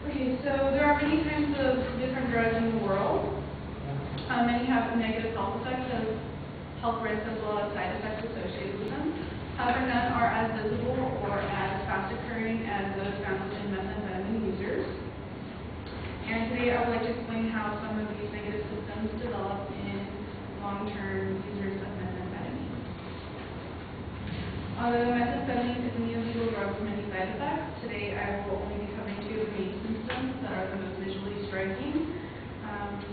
Okay, so there are many kinds of different drugs in the world. Many have negative health effects and health risks as well as side effects associated with them. However, none are as visible or as fast occurring as those found in methamphetamine users. And today I would like to explain how some of these negative symptoms develop in long-term users of methamphetamine. Although methamphetamine is an illegal drug with many side effects, today I will only be covering two of the main symptoms that are the most visually striking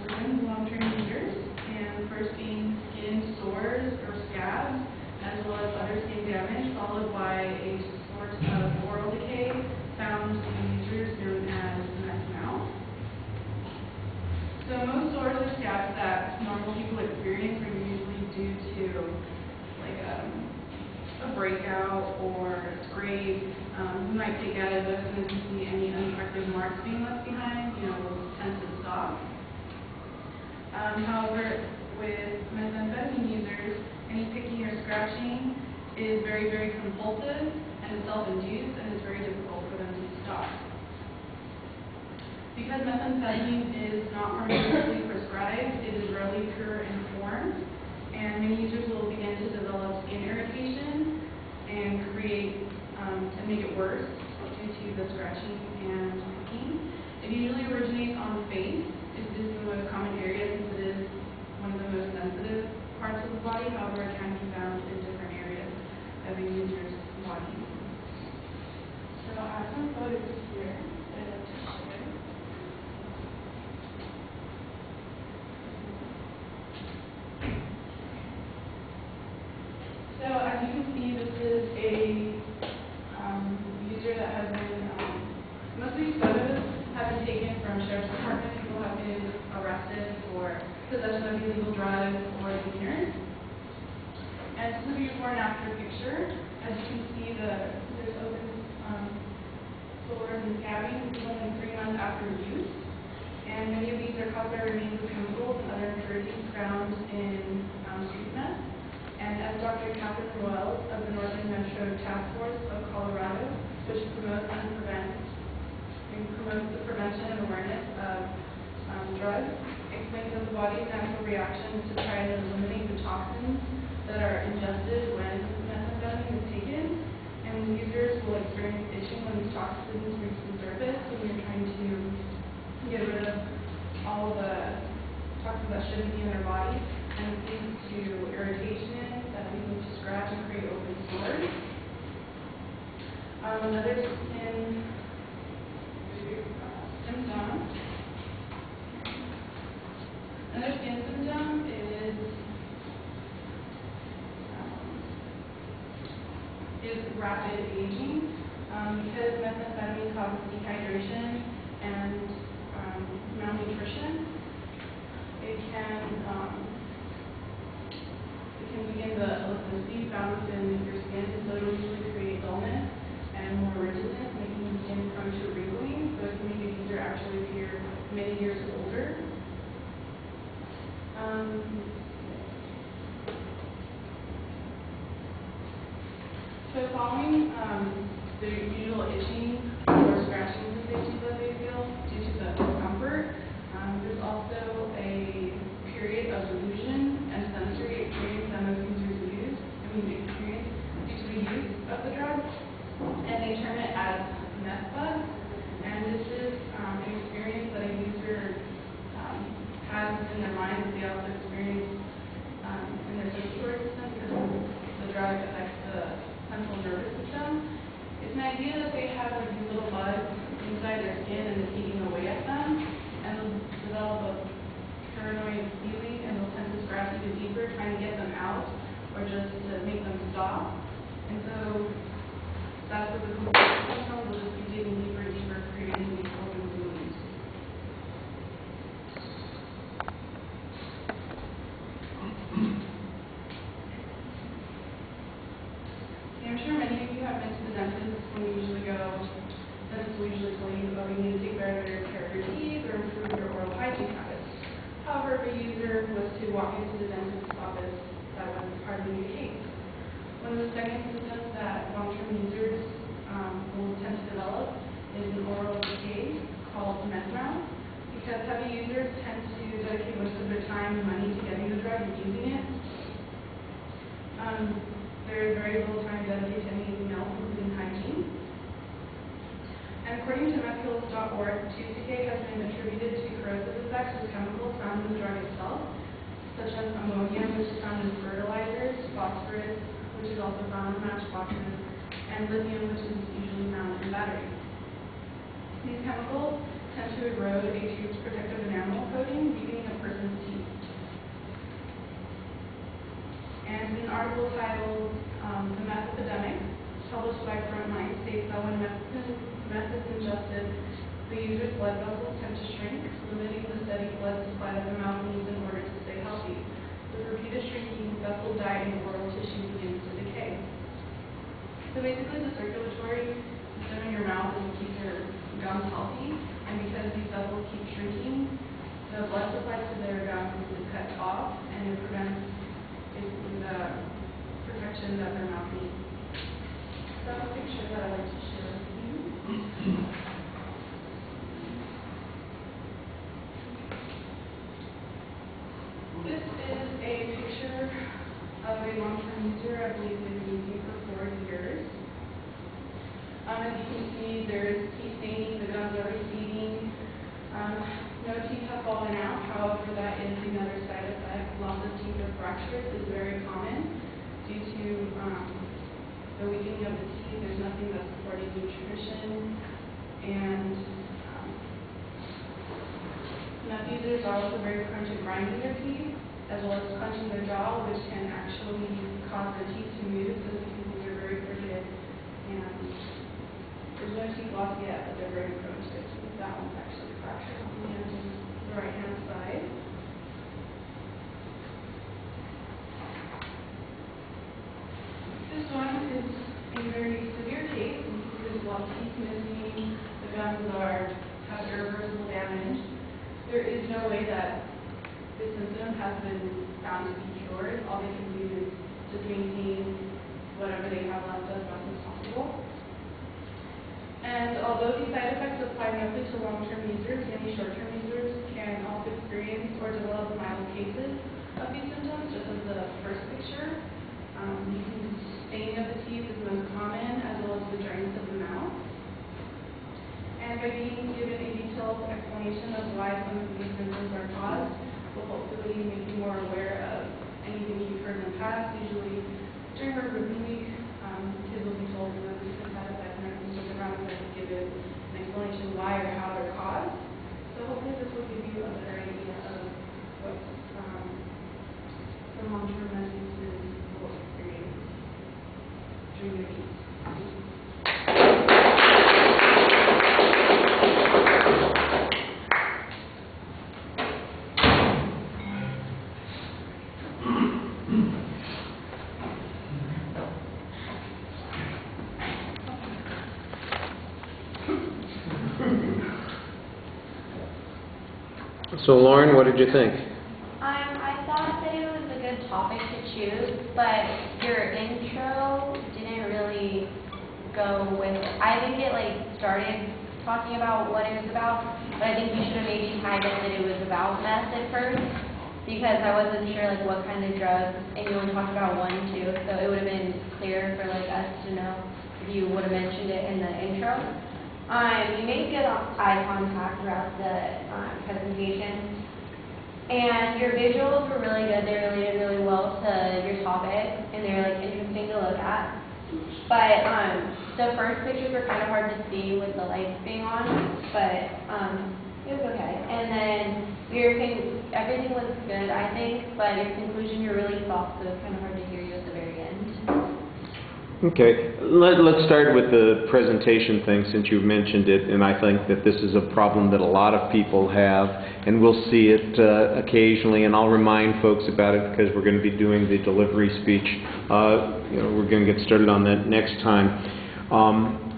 within long-term users, and first being skin sores or scabs, as well as other skin damage, followed by a source of oral decay found in users known as meth mouth. So most sores or scabs that normal people experience are usually due to like a breakout or a scrape. You might take at it, but as soon as you see any unattractive marks being left behind, we'll tend to stop. However, with methamphetamine users, any picking or scratching is very, very compulsive and self-induced, and it's very difficult for them to stop. Because methamphetamine is not pharmaceutically prescribed, it is rarely pure in form, and many users will begin to develop skin irritation and make it worse due to the scratching and picking. It usually originates on the face. It is the most common area since it is one of the most sensitive parts of the body. However, it can be found in different areas of a user's body. So I have some photos here that I'd like to share. So as you can see, this is a user that has been, most of these photos have been taken from sheriff's department. People have been arrested for possession of illegal drugs or demeanors. And this is a before and after picture. As you can see, there's open sores and scabbing. This is only 3 months after use. And many of these are caused by remains of chemicals and other impurities found in street meth. And as Dr. Catherine Royal of the Northern Metro Task Force of Colorado, which promotes the prevention and awareness of drugs, explains that the body's natural reaction is to try to eliminate the toxins that are ingested when methamphetamine is taken, and users will experience itching when these toxins reach the surface, so we're trying to get rid of all of the toxins that shouldn't be in their body, and it leads to irritation that leads them to scratch and create open sores. Another skin symptom is rapid aging. Because methamphetamine causes dehydration and malnutrition, it can begin to elasticity found within your skin, so it will usually create dullness and more rigidness, making the skin prone to wrinkling, so it can make a user actually appear many years older. So following the usual itching or scratching sensations that they feel due to the discomfort, there's also a period of delusion and sensory experience that most users experience due to the use of the drug, and they term it as meth buzz. And this is an experience that a user has in their mind that they also experience in their circulatory system because the drug affects the central nervous system. It's an idea that they have like these little bugs inside their skin and it's eating away at them, and they'll develop a paranoid feeling and they'll tend to scratch even deeper, trying to get them out or just to make them stop. And so that's what the compulsion comes from. They'll just be digging deeper and deeper, creating these open wounds. I'm sure many of you have been to the dentist when you usually go. Dentists will usually tell you, oh, you need to take better care of your teeth or improve your oral hygiene habits. However, if a user was to walk into the dentist's office, that would hardly be the case. One of the second symptoms that long-term users will tend to develop is an oral decay called And according to methkills.org, tooth decay has been attributed to corrosive effects of chemicals found in the drug itself, such as ammonium, which is found in fertilizers, phosphorus, which is also found in matchboxes, and lithium, which is usually found in batteries. These chemicals tend to erode a tooth's protective enamel coating, weakening a person's teeth. And an article titled The Meth Epidemic, published by Frontline, states that when meth is ingested, the user's blood vessels tend to shrink, limiting the steady blood supply that the mouth needs in order to stay healthy. With repeated shrinking, vessel dieting oral tissue begins to decay. So basically, the circulatory system in your mouth is to keep your gums healthy, and because these vessels keep shrinking, the blood supply to their gums is cut off, and it prevents basically the protection that their mouth needs. So I have a picture that I'd like to share with you. This is a picture of a long-term user. I believe they've been using for 4 years. As you can see, there's teeth staining, the gums are receding. No teeth have fallen out. However, that is another side effect. Loss of teeth or fractures is very common due to the weakening of the teeth. There's nothing that's supporting nutrition. And meth users are also very prone to grinding their teeth, as well as clenching their jaw, which can actually cause their teeth to move, so these people are very crooked. And there's no teeth loss yet, but they're very prone to it. That one's actually fractured on the end of the right-hand side. This one is a very severe case. There's a lot of teeth missing. The gums have irreversible damage. There is no way that this symptom has been found to be cured. All they can do is just maintain whatever they have left as best as possible. And although these side effects apply mostly to long-term users, many short-term users can also experience or develop mild cases of these symptoms, just as the first picture. Staining of the teeth is most common, as well as the dryness of the mouth. And by being given a detailed explanation of why some of these symptoms are caused, will hopefully make you more aware of anything you've heard in the past. Usually, during our grouping week, kids will be told that these side effects, and then stick around and give it an explanation why or how they're caused. So hopefully this will give you a better idea of what some long-term meth users will experience during their use. So Lauren, what did you think? I thought that it was a good topic to choose, but your intro didn't really go with it. I think it started talking about what it was about, but I think you should have maybe tied it that it was about meth at first, because I wasn't sure what kind of drugs, and you only talked about 1 and 2, so it would have been clear for us to know if you would have mentioned it in the intro. You made good eye contact throughout the presentation, and your visuals were really good. They related really well to your topic, and they were interesting to look at. But the first pictures were kind of hard to see with the lights being on, but it was okay. And then everything was good, I think, but your conclusion, you're really soft, so it's kind of hard to hear you at the very end. Okay, let's start with the presentation thing, since you mentioned it, and I think that this is a problem that a lot of people have, and we'll see it occasionally, and I'll remind folks about it because we're going to be doing the delivery speech. We're going to get started on that next time.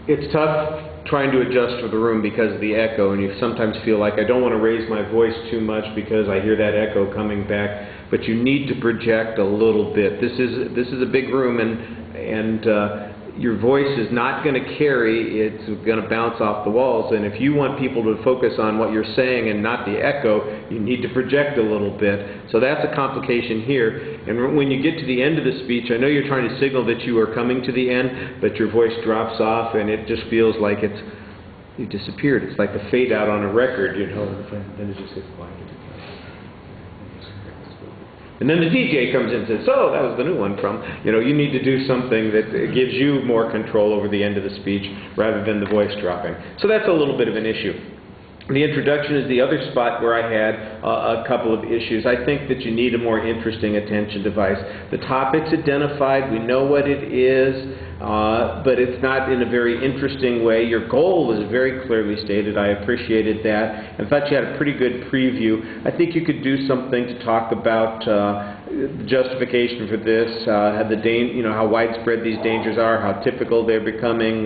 It's tough trying to adjust for the room because of the echo, and you sometimes feel like I don't want to raise my voice too much because I hear that echo coming back, but you need to project a little bit. This is a big room, and your voice is not going to carry, it's going to bounce off the walls, and if you want people to focus on what you're saying and not the echo, you need to project a little bit. So that's a complication here. And when you get to the end of the speech, I know you're trying to signal that you are coming to the end, but your voice drops off and it just feels like it's You disappeared. It's like the fade out on a record, you know, then it just gets quiet. And then the DJ comes in and says, so, that was the new one from, you know, you need to do something that gives you more control over the end of the speech rather than the voice dropping. So that's a little bit of an issue. The introduction is the other spot where I had a couple of issues. I think that you need a more interesting attention device. The topic's identified, we know what it is, but it's not in a very interesting way. Your goal was very clearly stated. I appreciated that. In fact, you had a pretty good preview. I think you could do something to talk about justification for this, how widespread these dangers are, how typical they're becoming,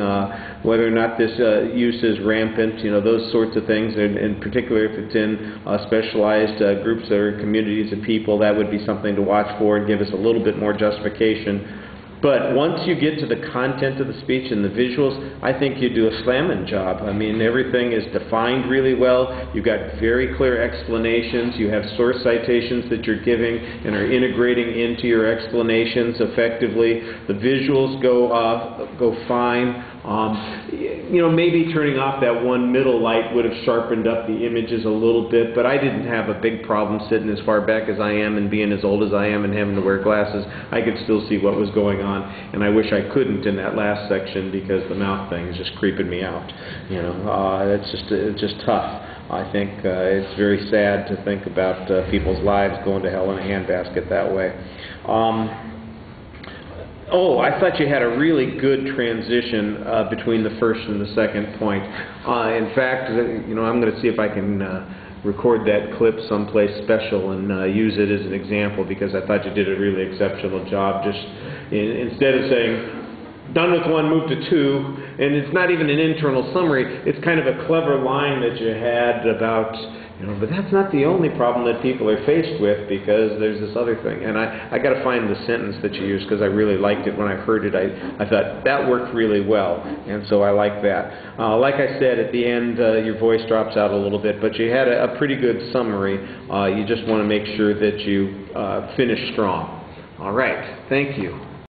whether or not this use is rampant, you know, those sorts of things. And in particular, if it's in specialized groups or communities of people, that would be something to watch for and give us a little bit more justification. But once you get to the content of the speech and the visuals, I think you do a slamming job. I mean, everything is defined really well. You've got very clear explanations. You have source citations that you're giving and are integrating into your explanations effectively. The visuals go fine. You know, maybe turning off that one middle light would have sharpened up the images a little bit, but I didn't have a big problem sitting as far back as I am and being as old as I am and having to wear glasses. I could still see what was going on, and I wish I couldn't in that last section because the mouth thing is just creeping me out. You know, it's just tough. I think it's very sad to think about people's lives going to hell in a handbasket that way. Oh, I thought you had a really good transition between the first and the second point. In fact, you know, I'm going to see if I can record that clip someplace special and use it as an example, because I thought you did a really exceptional job. Just instead of saying, done with one, move to two, and it's not even an internal summary, it's kind of a clever line that you had about, you know, but that's not the only problem that people are faced with, because there's this other thing. And I got to find the sentence that you used, because I really liked it when I heard it. I thought that worked really well, and so I like that. Like I said, at the end, your voice drops out a little bit, but you had a pretty good summary. You just want to make sure that you finish strong. All right. Thank you.